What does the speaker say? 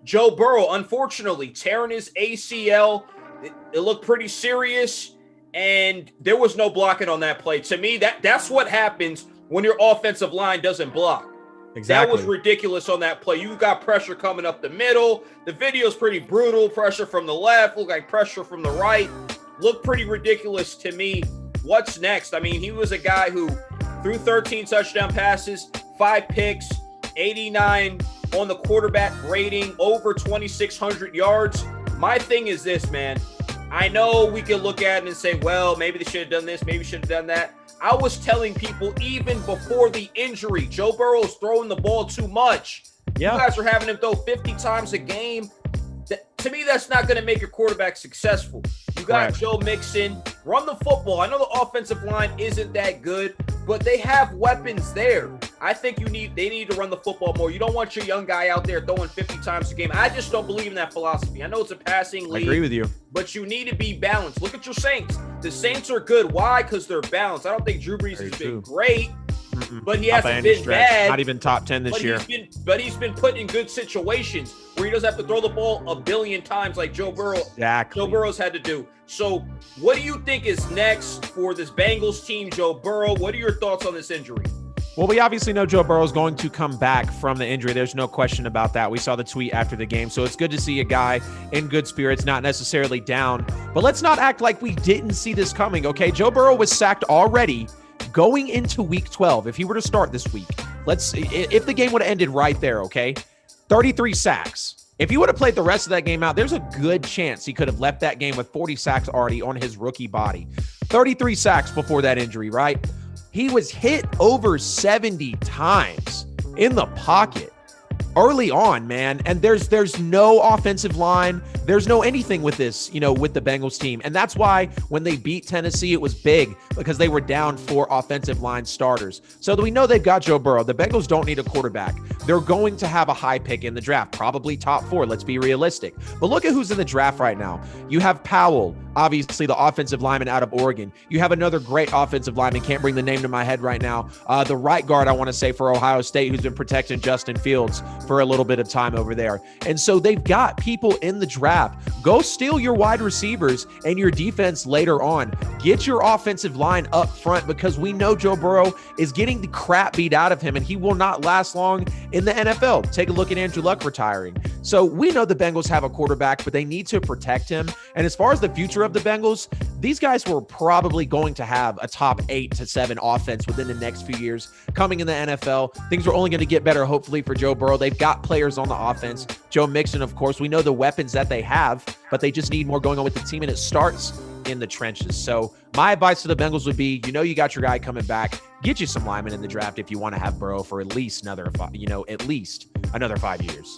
Joe Burrow, unfortunately, tearing his ACL. It looked pretty serious, and there was no blocking on that play. To me, that's what happens when your offensive line doesn't block. That was Exactly. ridiculous on that play. You got pressure coming up the middle. The video's pretty brutal. Pressure from the left, looked like pressure from the right. Looked pretty ridiculous to me. What's next? I mean, he was a guy who threw 13 touchdown passes, 5 picks, 89 on the quarterback rating, over 2,600 yards. My thing is this, man. I know we can look at it and say, well, maybe they should have done this, maybe should have done that. I was telling people even before the injury, Joe Burrow's throwing the ball too much. Yeah. You guys are having him throw 50 times a game. To me, that's not going to make your quarterback successful. You got Correct. Joe Mixon. Run the football. I know the offensive line isn't that good, but they have weapons there. I think they need to run the football more. You don't want your young guy out there throwing 50 times a game. I just don't believe in that philosophy. I know it's a passing league. I agree with you. But you need to be balanced. Look at your Saints. The Saints are good. Why? Because they're balanced. I don't think Drew Brees has been great, but he hasn't been bad. Not even top 10 this year. He's been put in good situations where he doesn't have to throw the ball a billion times like Joe Burrow. Exactly. Joe Burrow's had to do. So what do you think is next for this Bengals team, Joe Burrow? What are your thoughts on this injury? Well, we obviously know Joe Burrow is going to come back from the injury. There's no question about that. We saw the tweet after the game. So it's good to see a guy in good spirits, not necessarily down. But let's not act like we didn't see this coming, okay? Joe Burrow was sacked already going into week 12. If he were to start this week, if the game would have ended right there, okay? 33 sacks. If he would have played the rest of that game out, there's a good chance he could have left that game with 40 sacks already on his rookie body. 33 sacks before that injury, right? He was hit over 70 times in the pocket early on, man. And there's no offensive line. There's no anything with this, with the Bengals team. And that's why when they beat Tennessee, it was big because they were down 4 offensive line starters. So we know they've got Joe Burrow. The Bengals don't need a quarterback. They're going to have a high pick in the draft, probably top 4. Let's be realistic. But look at who's in the draft right now. You have Powell, obviously the offensive lineman out of Oregon. You have another great offensive lineman. Can't bring the name to my head right now. The right guard, I want to say, for Ohio State, who's been protecting Justin Fields for a little bit of time over there. And so they've got people in the draft. Go steal your wide receivers and your defense later on. Get your offensive line up front because we know Joe Burrow is getting the crap beat out of him and he will not last long in the NFL. Take a look at Andrew Luck retiring. So we know the Bengals have a quarterback, but they need to protect him. And as far as the future of the Bengals, these guys were probably going to have a top 8 to 7 offense within the next few years coming in the NFL. Things are only going to get better, hopefully, for Joe Burrow. They've got players on the offense. Joe Mixon, of course, we know the weapons that they have, but they just need more going on with the team, and it starts in the trenches. So my advice to the Bengals would be, you got your guy coming back. Get you some linemen in the draft if you want to have Burrow for at least another 5 years.